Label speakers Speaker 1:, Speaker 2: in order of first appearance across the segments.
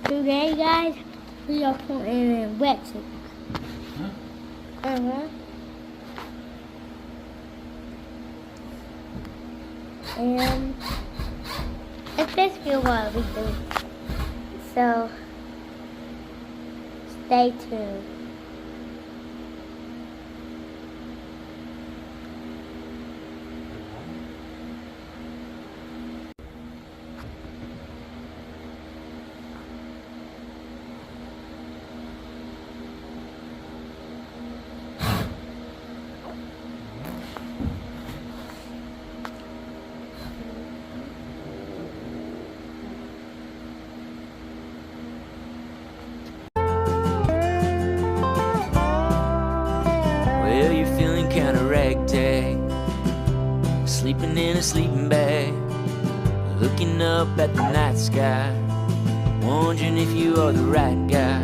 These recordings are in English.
Speaker 1: Today, guys, we are putting in wetsuit. And it's basically what we do. So, stay tuned.
Speaker 2: Well, you're feeling kinda ragtag, sleeping in a sleeping bag, looking up at the night sky, wondering if you are the right guy.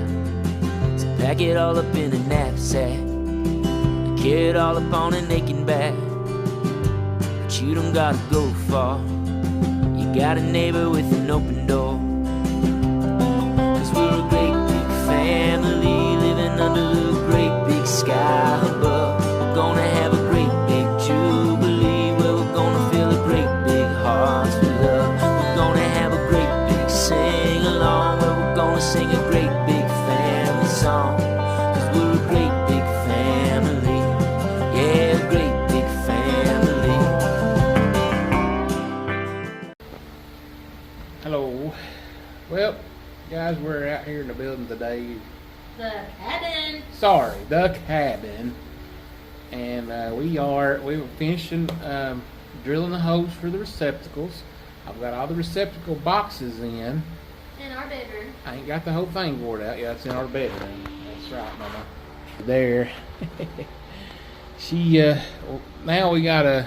Speaker 2: So pack it all up in a knapsack, carry it all up on an aching back. But you don't gotta go far, you got a neighbor with an open door. 'Cause we're a great big family, living under the great big sky above. We're gonna have a great big jubilee, where we're gonna fill a great big hearts with love. We're gonna have a great big sing-along, where we're gonna sing a great big family song. 'Cause we're a great big family, yeah, a great big family.
Speaker 3: Hello. Well, guys, we're out here in the building today.
Speaker 4: The cabin.
Speaker 3: Sorry, the cabin. And we were finishing drilling the holes for the receptacles. I've got all the receptacle boxes in.
Speaker 4: In our bedroom.
Speaker 3: I ain't got the whole thing bored out. Yeah, it's in our bedroom. That's right, Mama. There. Well, now we gotta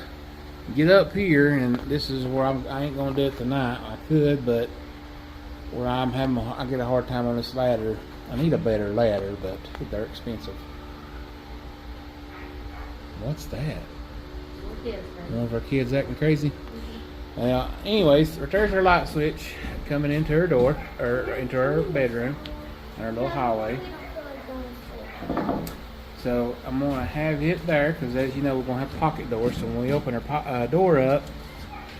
Speaker 3: get up here, and this is where I ain't gonna do it tonight. I could, but where I get a hard time on this ladder. I need a better ladder, but they're expensive. What's that? One of our kids acting crazy? Now, anyways, there's our light switch coming into her door, or into our bedroom, our little hallway. So I'm going to have it there, because as you know, we're going to have pocket doors. So when we open our door up,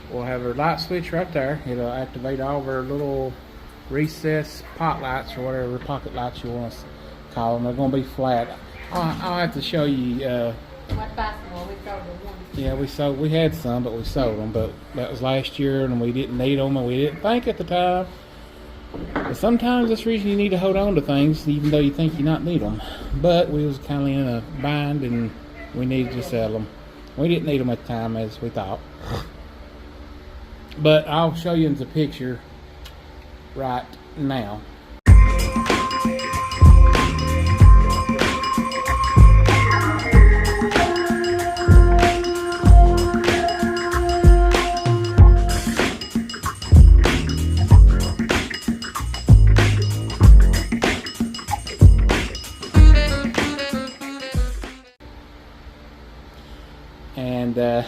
Speaker 3: we'll have our light switch right there. It'll activate all of our little recessed pot lights, or whatever pocket lights you want to call them. They're going to be flat. I'll have to show you.
Speaker 4: What possible? We sold the one.
Speaker 3: Yeah, we had some, but we sold them. But that was last year, and we didn't need them, and we didn't think at the time. But sometimes that's the reason you need to hold on to things, even though you think you not need them. But we was kind of in a bind, and we needed to sell them. We didn't need them at the time as we thought. But I'll show you in the picture right now. And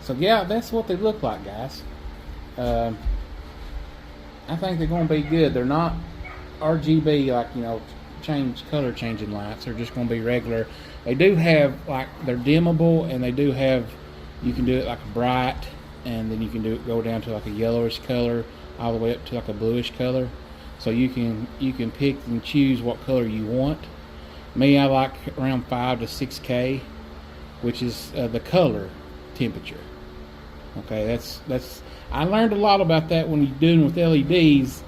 Speaker 3: so yeah, that's what they look like, guys. I think they're going to be good. They're not RGB, like, you know, color changing lights. They're just going to be regular. They do have, like, they're dimmable, and they do have, you can do it like a bright, and then you can go down to like a yellowish color, all the way up to like a bluish color. So you can pick and choose what color you want. Me, I like around 5 to 6K, which is the color temperature. Okay, that's I learned a lot about that when you're doing with LEDs,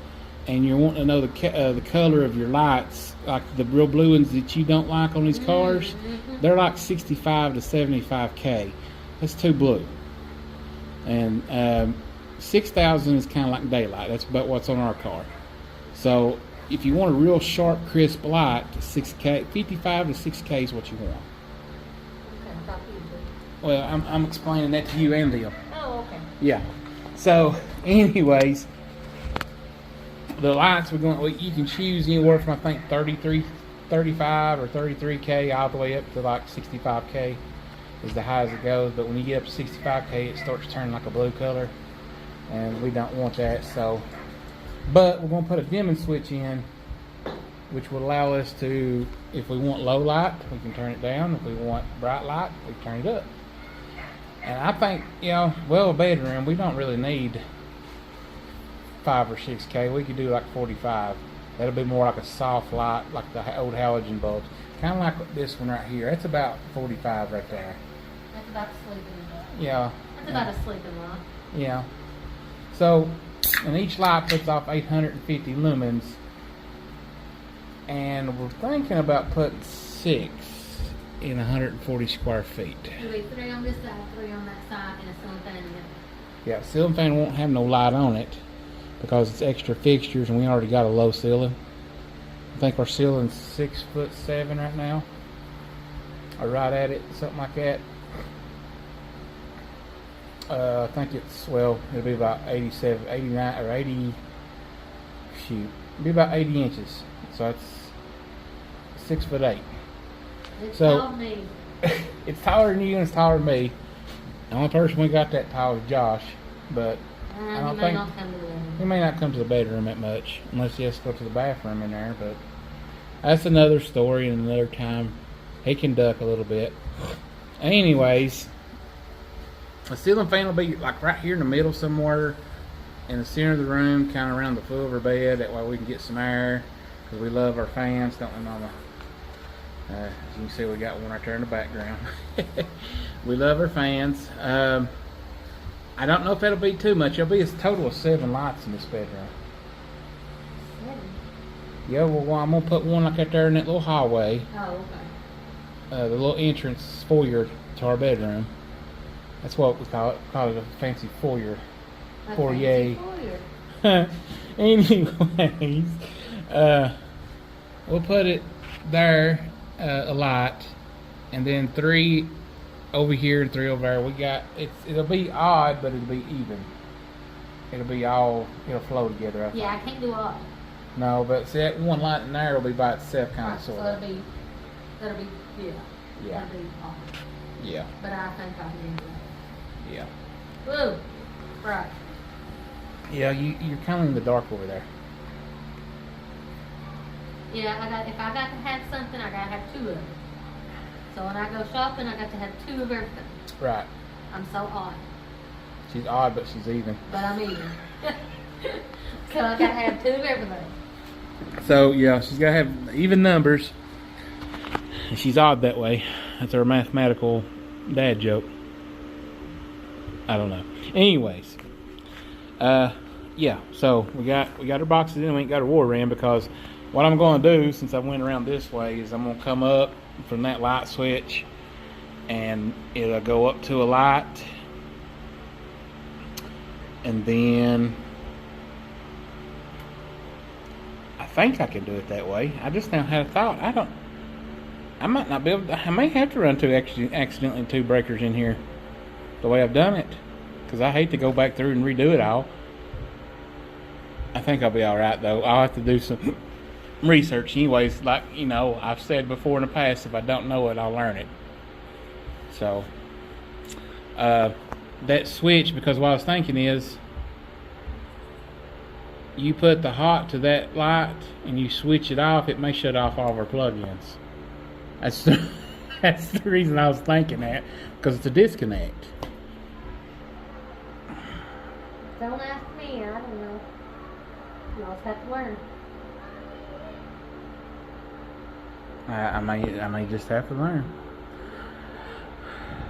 Speaker 3: and you're wanting to know the color of your lights, like the real blue ones that you don't like on these cars. They're like 65 to 75K. That's too blue. And 6,000 is kind of like daylight. That's about what's on our car. So if you want a real sharp, crisp light, 6K, 55 to 6K is what you want. Well, I'm explaining that to you and them.
Speaker 4: Oh, okay.
Speaker 3: Yeah. So, anyways, the lights you can choose anywhere from, I think, 35 or 33K all the way up to like 65K is the high as it goes. But when you get up to 65K, it starts turning like a blue color, and we don't want that. So But we're going to put a dimming switch in, which will allow us to, if we want low light, we can turn it down. If we want bright light, we turn it up. And I think, a bedroom, we don't really need 5 or 6K. We could do like 45. That'll be more like a soft light, like the old halogen bulbs. Kind of like this one right here. That's about 45 right there.
Speaker 4: That's about a sleeping light.
Speaker 3: Yeah.
Speaker 4: That's about a sleeping light.
Speaker 3: Yeah. So, and each light puts off 850 lumens. And we're thinking about putting 6 in 140 square feet.
Speaker 4: It'll be 3 on this side, 3 on that side, and a ceiling fan in it.
Speaker 3: Yeah, ceiling fan won't have no light on it because it's extra fixtures and we already got a low ceiling. I think our ceiling's 6'7" right now. Or right at it, something like that. I think it'll be about 87, 89, or 80, it'll be about 80 inches. So it's 6'8".
Speaker 4: It's
Speaker 3: So-
Speaker 4: all me.
Speaker 3: It's taller than you and it's taller than me. The only person we got that tall is Josh, but
Speaker 4: And
Speaker 3: don't
Speaker 4: you may
Speaker 3: think-
Speaker 4: not come to the room.
Speaker 3: he may not come to the bedroom that much unless he has to go to the bathroom in there, but that's another story and another time. He can duck a little bit. Anyways, the ceiling fan will be like right here in the middle somewhere in the center of the room, kind of around the foot of our bed. That way we can get some air because we love our fans, don't we, Mama? As you can see, we got one right there in the background. We love our fans. I don't know if that'll be too much. There'll be a total of 7 lights in this bedroom.
Speaker 4: 7.
Speaker 3: Yeah, well, I'm going to put one like right there in that little hallway.
Speaker 4: Oh, okay.
Speaker 3: The little entrance foyer to our bedroom. That's what we call it. Call it a fancy foyer.
Speaker 4: A
Speaker 3: Foyer.
Speaker 4: fancy foyer.
Speaker 3: Anyways, we'll put it there, a light, and then 3 over here and 3 over there. It'll be odd, but it'll be even. It'll flow together. I think.
Speaker 4: Yeah, I can't do all.
Speaker 3: No, but see that one light in there will be by itself, kind of,
Speaker 4: So
Speaker 3: sort of.
Speaker 4: that'll be, yeah.
Speaker 3: Yeah.
Speaker 4: That'll be off.
Speaker 3: Yeah,
Speaker 4: But I think I can do that.
Speaker 3: yeah.
Speaker 4: Woo! Right.
Speaker 3: Yeah, you're kind of in the dark over there.
Speaker 4: Yeah, if I got to have something, I gotta have 2 of them. So when I go shopping, I got to have 2 of everything.
Speaker 3: Right.
Speaker 4: I'm so odd,
Speaker 3: She's odd, but she's even.
Speaker 4: but I'm even. So I gotta have 2 of everything.
Speaker 3: So, yeah, she's got to have even numbers. And she's odd that way. That's our mathematical dad joke. I don't know. Anyways. Yeah, so we got our boxes in. We ain't got our water in because what I'm going to do, since I went around this way, is I'm going to come up from that light switch and it'll go up to a light. And then I think I can do it that way. I just now had a thought. I might not be able to, I may have to run accidentally 2 breakers in here the way I've done it, because I hate to go back through and redo it all. I think I'll be alright though. I'll have to do some research anyways. Like, I've said before in the past, if I don't know it, I'll learn it. So that switch, because what I was thinking is, you put the hot to that light and you switch it off, it may shut off all of our plug-ins. That's the reason I was thinking that, because it's a disconnect.
Speaker 4: Don't ask me, I don't know. You always have to learn.
Speaker 3: I may just have to learn.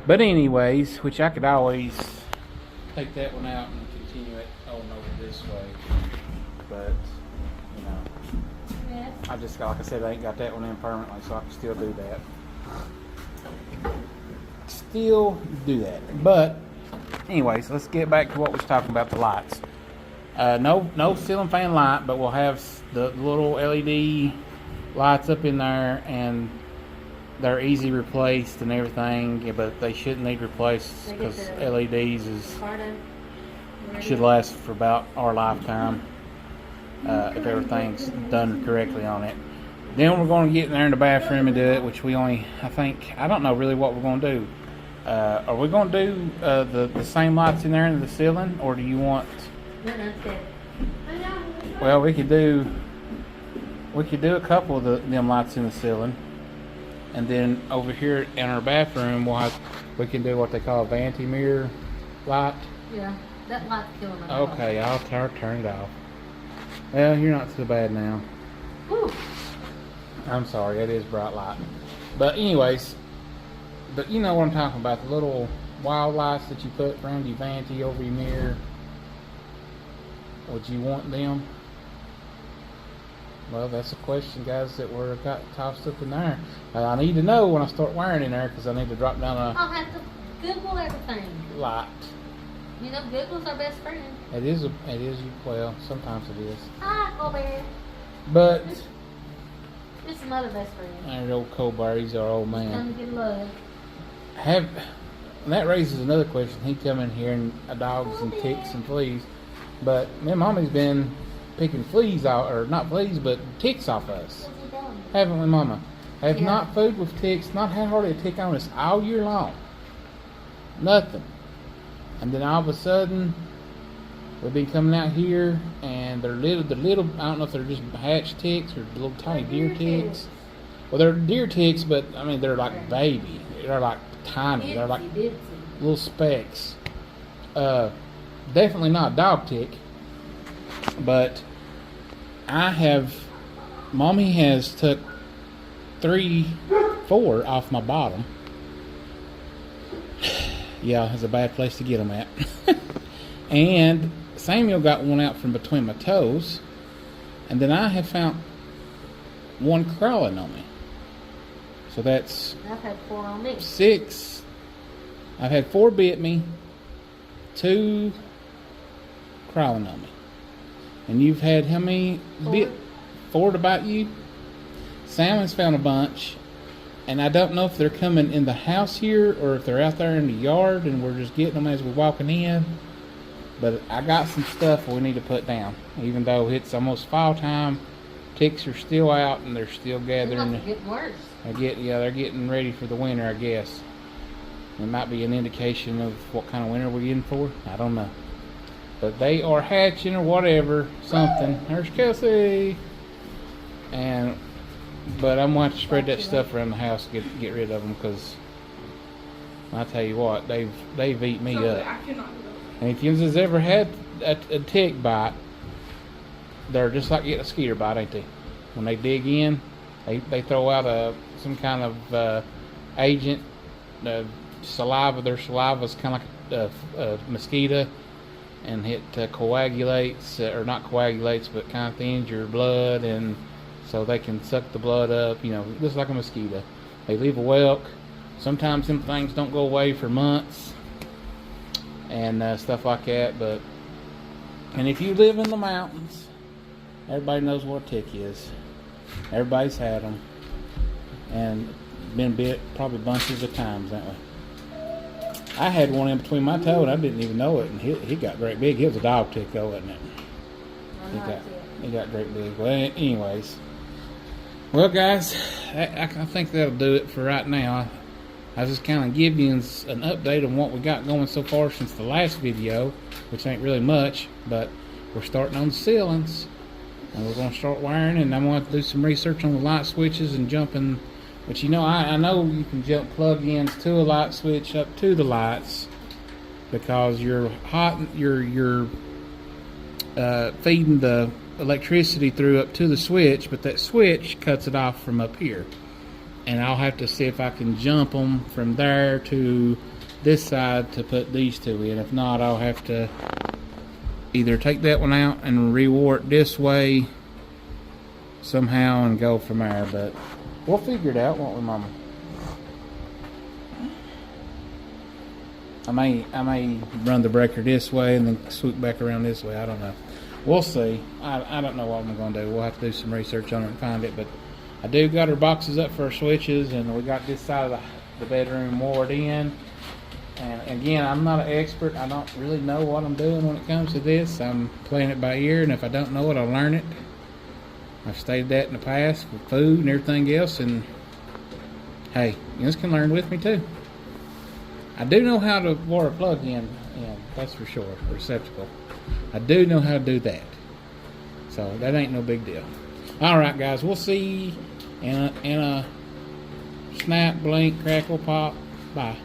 Speaker 3: But anyways, which I could always take that one out and continue it on over this way. But,
Speaker 4: Yes.
Speaker 3: I just, like I said, I ain't got that one in permanently, so I can still do that. But, anyways, let's get back to what we was talking about, the lights. No ceiling fan light, but we'll have the little LED lights up in there, and they're easy replaced and everything, yeah, but they shouldn't need replaced
Speaker 4: They get
Speaker 3: because
Speaker 4: the-
Speaker 3: LEDs
Speaker 4: Part of
Speaker 3: should last for about our lifetime if everything's done correctly on it. Then we're going to get in there in the bathroom and do it, which I don't know really what we're going to do. Are we going to do the same lights in there in the ceiling, or do you want...
Speaker 4: No, that's it.
Speaker 3: Well, we could do a couple of them lights in the ceiling, and then over here in our bathroom, we can do what they call a vanity mirror light.
Speaker 4: Yeah, that light's killing me.
Speaker 3: Okay, I'll turn it off. Well, you're not so bad now.
Speaker 4: Whew.
Speaker 3: I'm sorry, it is bright light. But anyways, but you know what I'm talking about, the little wild lights that you put around your vanity over your mirror. Would you want them? Well, that's a question, guys, that we're got tossed up in there. I need to know when I start wiring in there, because I need to drop down
Speaker 4: I'll have to Google everything.
Speaker 3: light.
Speaker 4: You know, Google's our best friend.
Speaker 3: It is, well, sometimes it is.
Speaker 4: Hi, Colbert.
Speaker 3: But,
Speaker 4: It's another best friend.
Speaker 3: there's old Colbert, he's our old man.
Speaker 4: Come to get love.
Speaker 3: And that raises another question. He come in here and dogs and ticks and fleas, but me and Mommy's been picking fleas out, or not fleas, but ticks off us.
Speaker 4: What's he doing?
Speaker 3: Haven't we, Mama? Have
Speaker 4: Yeah.
Speaker 3: not food with ticks, not had hardly a tick on us all year long. Nothing. And then all of a sudden, we've been coming out here, and they're little. I don't know if they're just hatch ticks or little tiny deer ticks. Well, they're deer ticks, but I mean they're like baby. They're like tiny. They're like
Speaker 4: Ditsy.
Speaker 3: little specks. Definitely not dog tick. But Mommy has took 4 off my bottom. Yeah, it's a bad place to get them at. And Samuel got one out from between my toes. And then I have found one crawling on me. So that's
Speaker 4: I've had 4 on me.
Speaker 3: 6. I've had 4 bit me, 2 crawling on me. And you've had how many 4 to bite you? Sam has found a bunch. And I don't know if they're coming in the house here or if they're out there in the yard and we're just getting them as we're walking in. But I got some stuff we need to put down. Even though it's almost fall time, ticks are still out and they're still gathering.
Speaker 4: It's getting worse.
Speaker 3: They're getting ready for the winter, I guess. It might be an indication of what kind of winter we're in for. I don't know. But they are hatching or whatever, something. There's Kelsey. But I'm going to have to spread that stuff around the house to get rid of them, because I tell you what, they've eat me up. And if you've ever had a tick bite, they're just like getting a skeeter bite, ain't they? When they dig in, they throw out some kind of agent, saliva. Their saliva is kind of like a mosquito, and it coagulates, or not coagulates, but kind of thins your blood, and so they can suck the blood up, just like a mosquito. They leave a whelk. Sometimes them things don't go away for months and stuff like that. And if you live in the mountains, everybody knows what a tick is. Everybody's had them and been bit probably bunches of times, haven't we? I had one in between my toe and I didn't even know it, and he got great big. He was a dog tick though, wasn't it? He got great big. Well, anyways. Well, guys, I think that'll do it for right now. I was just kind of giving you an update on what we got going so far since the last video, which ain't really much, but we're starting on the ceilings, and we're going to start wiring, and I'm going to do some research on the light switches and jumping. But I know you can jump plug-ins to a light switch up to the lights, because you're feeding the electricity through up to the switch, but that switch cuts it off from up here, and I'll have to see if I can jump them from there to this side to put these 2 in. If not, I'll have to either take that one out and rewire it this way somehow and go from there, but we'll figure it out, won't we, Mama? I may run the breaker this way and then swoop back around this way. I don't know. We'll see. I don't know what I'm going to do. We'll have to do some research on it and find it. But I do got our boxes up for our switches, and we got this side of the bedroom wired in. And again, I'm not an expert. I don't really know what I'm doing when it comes to this. I'm playing it by ear, and if I don't know it, I'll learn it. I've stated that in the past with food and everything else, and hey, you guys can learn with me too. I do know how to wire a plug in, that's for sure, a receptacle. I do know how to do that. So that ain't no big deal. All right, guys, we'll see in a snap, blink, crackle, pop. Bye.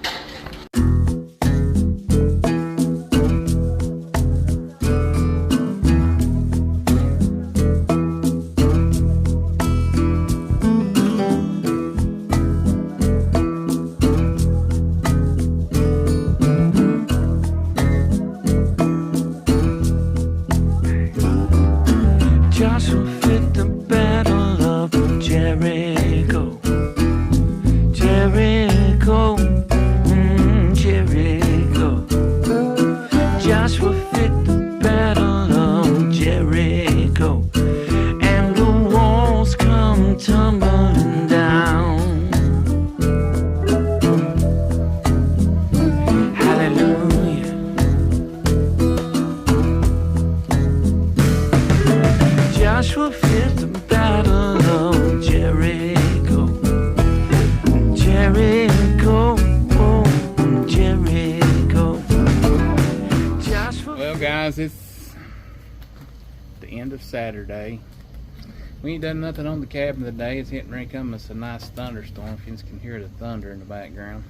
Speaker 2: Joshua fit the battle of Jericho. Jericho, Jericho. Joshua fit the battle of Jericho, and the walls come tumbling down. Hallelujah. Joshua fit the battle of Jericho. Jericho, oh, Jericho. Joshua.
Speaker 3: Well, guys, it's the end of Saturday. We ain't done nothing on the cabin today. It's hitting ready to come. It's a nice thunderstorm. If you can hear the thunder in the background.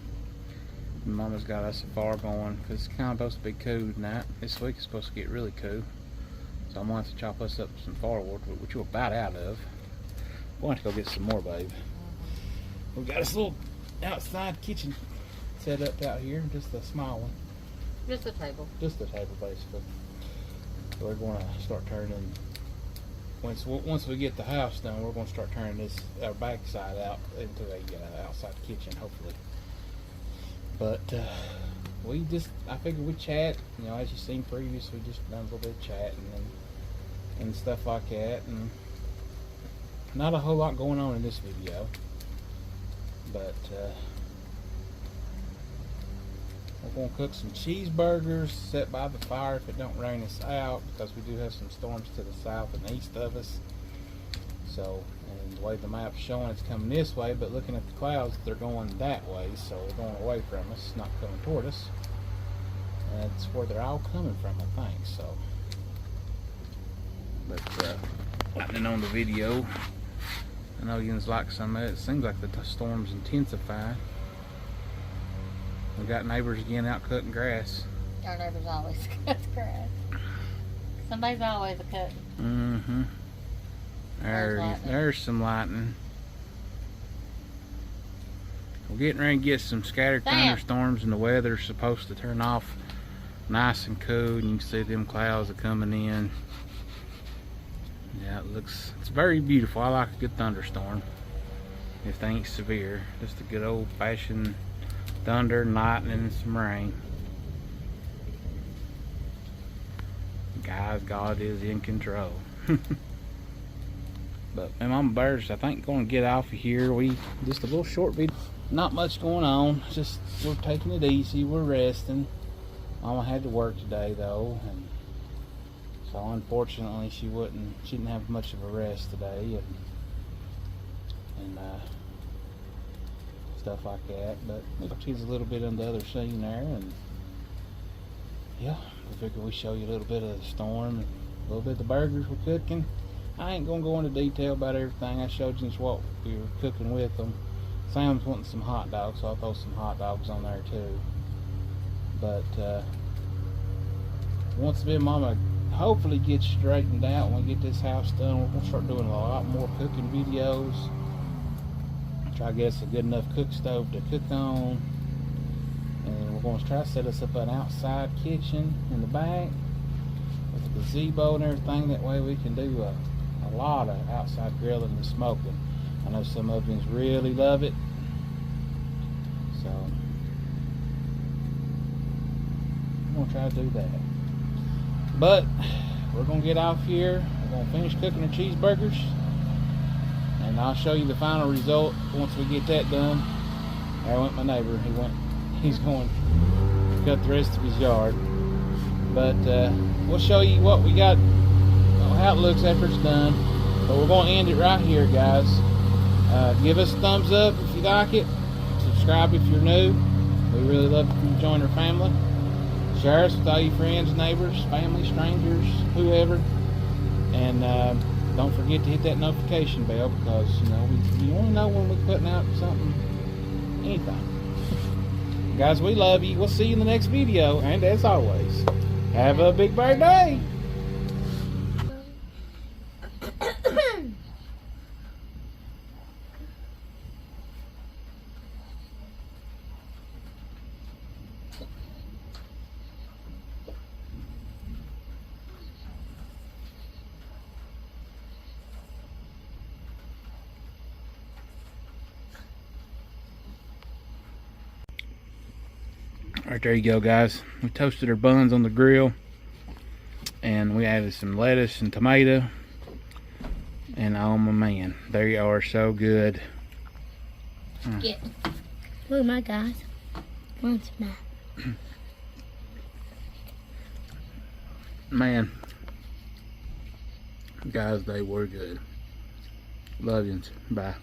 Speaker 3: Mama's got us a fire going because it's kind of supposed to be cool tonight. This week is supposed to get really cool. So I'm going to have to chop us up some firewood, which we're about out of. We'll have to go get some more, babe. We've got this little outside kitchen set up out here, just a small one.
Speaker 4: Just a table.
Speaker 3: Just a table, basically. So we're going to start turning, once we get the house done, we're going to start turning this, our back side out into a outside kitchen, hopefully. But I figured we'd chat, you know, as you've seen previously, we just done a little bit of chatting and stuff like that, and not a whole lot going on in this video, but we're going to cook some cheeseburgers, sit by the fire if it don't rain us out, because we do have some storms to the south and east of us. So, and the way the map's showing, it's coming this way, but looking at the clouds, they're going that way, so they're going away from us, not coming toward us. And that's where they're all coming from, I think. So, but lightning on the video. I know you like some of it. It seems like the storm's intensifying. We got neighbors again out cutting grass.
Speaker 4: Our neighbors always cut grass. Somebody's always a cutting.
Speaker 3: Mm-hmm. There's some lightning. We're getting ready to get some scattered thunderstorms, and the weather's supposed to turn off nice and cool, and you can see them clouds are coming in. Yeah, it's very beautiful. I like a good thunderstorm if they ain't severe. Just a good old-fashioned thunder, lightning, and some rain. Guys, God is in control. But Mama Bear's, I think, going to get off of here. Just a little short video. Not much going on. Just we're taking it easy. We're resting. Mama had to work today though, and so unfortunately she didn't have much of a rest today, and stuff like that. But she's a little bit on the other scene there, and yeah, we figured we'd show you a little bit of the storm, and a little bit of the burgers we're cooking. I ain't gonna go into detail about everything. I showed you just what we were cooking with them. Sam's wanting some hot dogs, so I'll throw some hot dogs on there too. But once again, Mama hopefully gets straightened out when we get this house done, we're gonna start doing a lot more cooking videos. Try to get us a good enough cook stove to cook on, and we're gonna try to set us up an outside kitchen in the back with a gazebo and everything. That way we can do a lot of outside grilling and smoking. I know some of you really love it, so I'm gonna try to do that. But we're gonna get off here. We're gonna finish cooking the cheeseburgers, and I'll show you the final result once we get that done. There went my neighbor. He's going to cut the rest of his yard. But we'll show you what we got, how it looks after it's done. But we're going to end it right here, guys. Give us a thumbs up if you like it. Subscribe if you're new. We really love if you join our family. Share us with all your friends, neighbors, family, strangers, whoever. And don't forget to hit that notification bell, because you know you want to know when we're putting out something, anything. Guys, we love you. We'll see you in the next video, and as always, have a big birthday. Alright, there you go, guys. We toasted our buns on the grill, and we added some lettuce and tomato, and oh my man, they are so good.
Speaker 1: Get. Look, my guys. One's mine.
Speaker 3: Man, guys, they were good. Love yous. Bye.